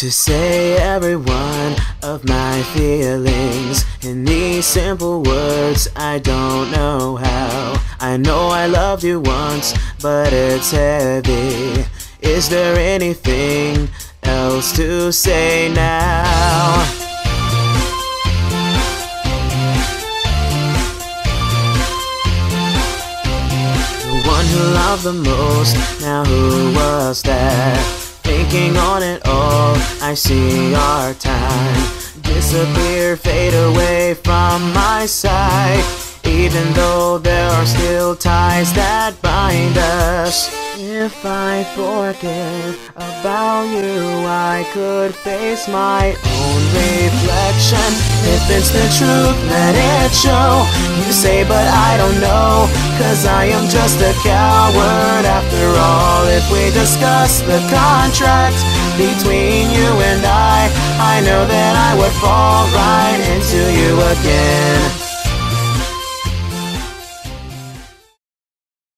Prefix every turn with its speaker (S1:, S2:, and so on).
S1: To say every one of my feelings in these simple words, I don't know how. I know I loved you once, but it's heavy. Is there anything else to say now? The one who loved the most, now who was that? Thinking on it all, I see our time disappear, fade away from my sight. Even though there are still ties that bind us. If I forget about you, I could face my own reflection. If it's the truth, let it show. You say but I don't know, 'cause I am just a coward after all. If we discuss the contract between you and I know that I would fall right into you again.